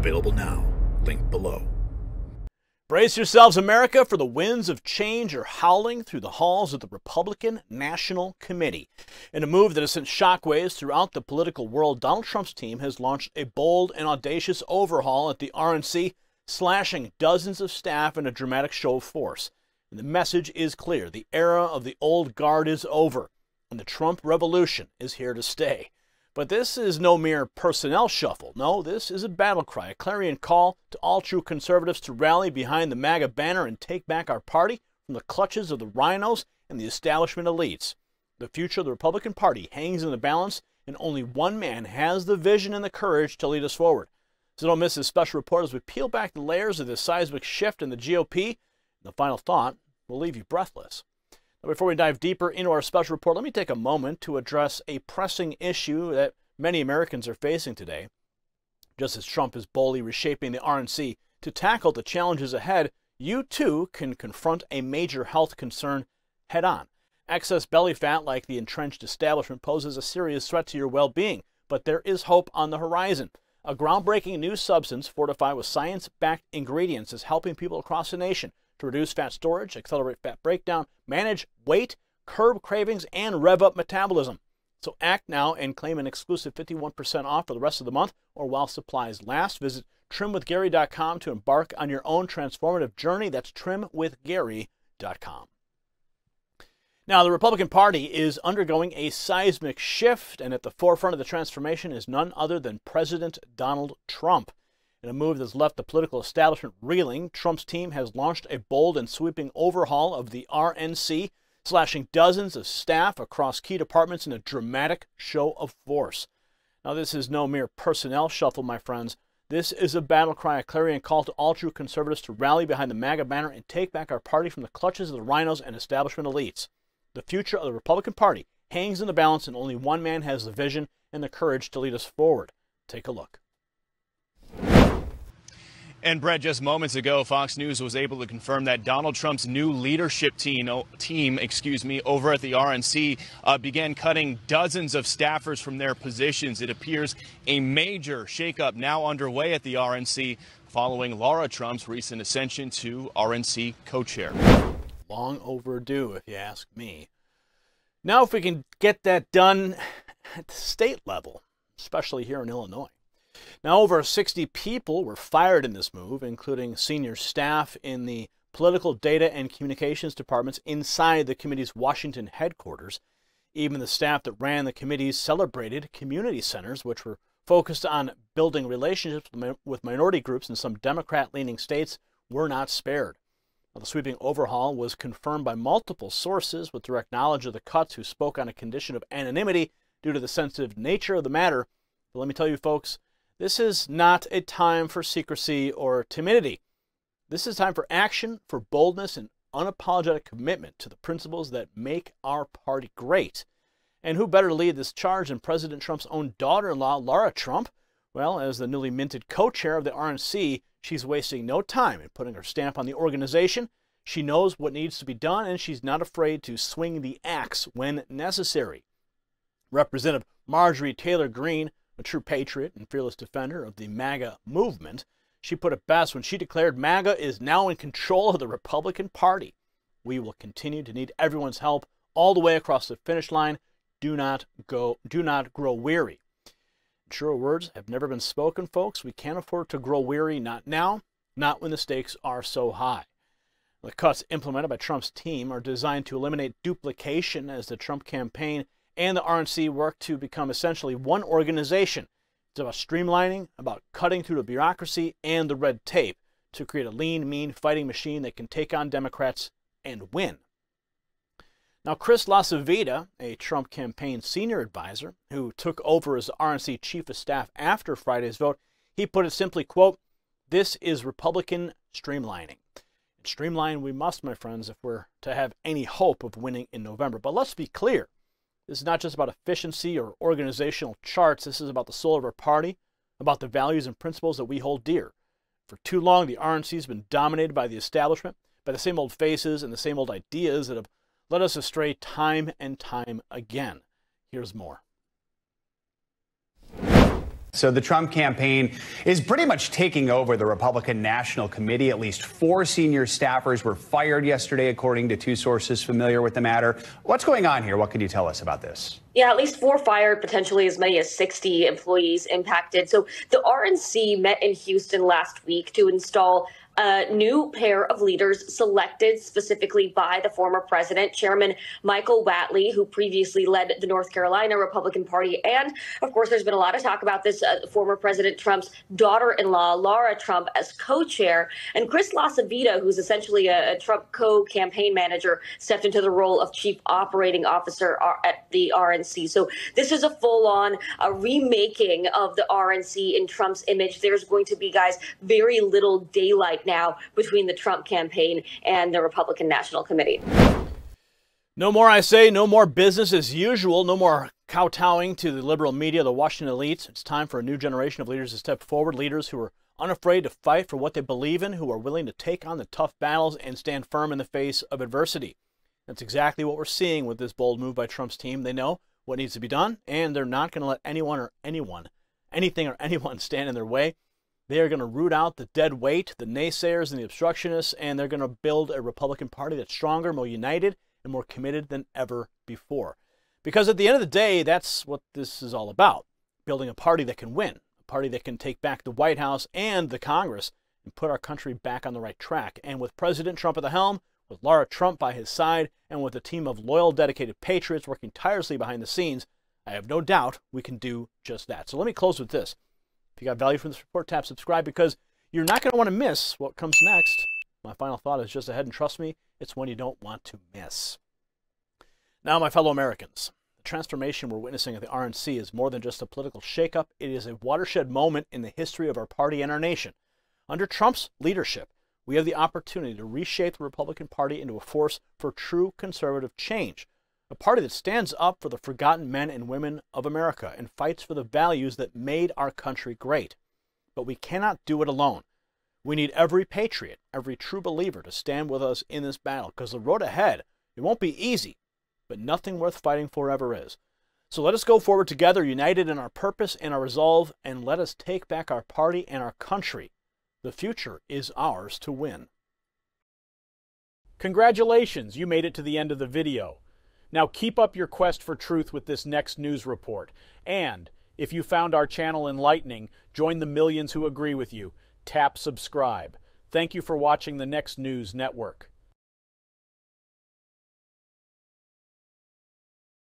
Available now. Link below. Brace yourselves, America, for the winds of change are howling through the halls of the Republican National Committee. In a move that has sent shockwaves throughout the political world, Donald Trump's team has launched a bold and audacious overhaul at the RNC, slashing dozens of staff in a dramatic show of force. And the message is clear. The era of the old guard is over, and the Trump revolution is here to stay. But this is no mere personnel shuffle. No, this is a battle cry, a clarion call to all true conservatives to rally behind the MAGA banner and take back our party from the clutches of the rhinos and the establishment elites. The future of the Republican Party hangs in the balance, and only one man has the vision and the courage to lead us forward. So don't miss this special report as we peel back the layers of this seismic shift in the GOP. And the final thought will leave you breathless. Now, before we dive deeper into our special report, let me take a moment to address a pressing issue that many Americans are facing today. Just as Trump is boldly reshaping the RNC to tackle the challenges ahead, you too can confront a major health concern head-on. Excess belly fat, like the entrenched establishment, poses a serious threat to your well-being, but there is hope on the horizon. A groundbreaking new substance fortified with science-backed ingredients is helping people across the nation to reduce fat storage, accelerate fat breakdown, manage weight, curb cravings, and rev up metabolism. So act now and claim an exclusive 51% off for the rest of the month or while supplies last. Visit trimwithgary.com to embark on your own transformative journey. That's trimwithgary.com. Now, the Republican Party is undergoing a seismic shift, and at the forefront of the transformation is none other than President Donald Trump. In a move that's left the political establishment reeling, Trump's team has launched a bold and sweeping overhaul of the RNC, slashing dozens of staff across key departments in a dramatic show of force. Now, this is no mere personnel shuffle, my friends. This is a battle cry, a clarion call to all true conservatives to rally behind the MAGA banner and take back our party from the clutches of the rhinos and establishment elites. The future of the Republican Party hangs in the balance, and only one man has the vision and the courage to lead us forward. Take a look. And Brett, just moments ago, Fox News was able to confirm that Donald Trump's new leadership team over at the RNC began cutting dozens of staffers from their positions. It appears a major shakeup now underway at the RNC following Lara Trump's recent ascension to RNC co-chair. Long overdue, if you ask me. Now, if we can get that done at the state level, especially here in Illinois. Now, over 60 people were fired in this move, including senior staff in the political data and communications departments inside the committee's Washington headquarters. Even the staff that ran the committee's celebrated community centers, which were focused on building relationships with minority groups in some Democrat-leaning states, were not spared. Now, the sweeping overhaul was confirmed by multiple sources with direct knowledge of the cuts who spoke on a condition of anonymity due to the sensitive nature of the matter. But let me tell you, folks, this is not a time for secrecy or timidity. This is time for action, for boldness, and unapologetic commitment to the principles that make our party great. And who better to lead this charge than President Trump's own daughter-in-law, Lara Trump? Well, as the newly minted co-chair of the RNC, she's wasting no time in putting her stamp on the organization. She knows what needs to be done, and she's not afraid to swing the axe when necessary. Representative Marjorie Taylor Greene, a true patriot and fearless defender of the MAGA movement, she put it best when she declared MAGA is now in control of the Republican Party. We will continue to need everyone's help all the way across the finish line. Do not grow weary. Truer words have never been spoken, folks. We can't afford to grow weary, not now, not when the stakes are so high. The cuts implemented by Trump's team are designed to eliminate duplication as the Trump campaign and the RNC work to become essentially one organization. It's about streamlining, about cutting through the bureaucracy and the red tape to create a lean, mean fighting machine that can take on Democrats and win. Now, Chris LaCivita, a Trump campaign senior advisor who took over as RNC chief of staff after Friday's vote, he put it simply, quote, "This is Republican streamlining." And streamline we must, my friends, if we're to have any hope of winning in November. But let's be clear. This is not just about efficiency or organizational charts. This is about the soul of our party, about the values and principles that we hold dear. For too long, the RNC has been dominated by the establishment, by the same old faces and the same old ideas that have led us astray time and time again. Here's more. So the Trump campaign is pretty much taking over the Republican National Committee. At least 4 senior staffers were fired yesterday, according to 2 sources familiar with the matter. What's going on here? What can you tell us about this? Yeah, at least 4 fired, potentially as many as 60 employees impacted. So the RNC met in Houston last week to install a new pair of leaders selected specifically by the former president, Chairman Michael Whatley, who previously led the North Carolina Republican Party. And, of course, there's been a lot of talk about this, former President Trump's daughter-in-law, Lara Trump, as co-chair. And Chris LaCivita, who's essentially a Trump co-campaign manager, stepped into the role of chief operating officer at the RNC. So this is a full-on remaking of the RNC in Trump's image. There's going to be, guys, very little daylight now between the Trump campaign and the Republican National Committee. No more, I say, no more business as usual. No more kowtowing to the liberal media, the Washington elites. It's time for a new generation of leaders to step forward, leaders who are unafraid to fight for what they believe in, who are willing to take on the tough battles and stand firm in the face of adversity. That's exactly what we're seeing with this bold move by Trump's team. They know what needs to be done, and they're not going to let anything or anyone stand in their way. They are going to root out the dead weight, the naysayers and the obstructionists, and they're going to build a Republican Party that's stronger, more united, and more committed than ever before. Because at the end of the day, that's what this is all about. Building a party that can win, a party that can take back the White House and the Congress and put our country back on the right track. And with President Trump at the helm, with Lara Trump by his side, and with a team of loyal, dedicated patriots working tirelessly behind the scenes, I have no doubt we can do just that. So let me close with this. If you got value from this report, tap subscribe, because you're not going to want to miss what comes next. My final thought is just ahead, and trust me, it's one you don't want to miss. Now, my fellow Americans, the transformation we're witnessing at the RNC is more than just a political shakeup. It is a watershed moment in the history of our party and our nation. Under Trump's leadership, we have the opportunity to reshape the Republican Party into a force for true conservative change. A party that stands up for the forgotten men and women of America and fights for the values that made our country great. But we cannot do it alone. We need every patriot, every true believer to stand with us in this battle, because the road ahead, it won't be easy, but nothing worth fighting for ever is. So let us go forward together, united in our purpose and our resolve, and let us take back our party and our country. The future is ours to win. Congratulations, you made it to the end of the video. Now keep up your quest for truth with this next news report. And if you found our channel enlightening, join the millions who agree with you. Tap subscribe. Thank you for watching the Next News Network.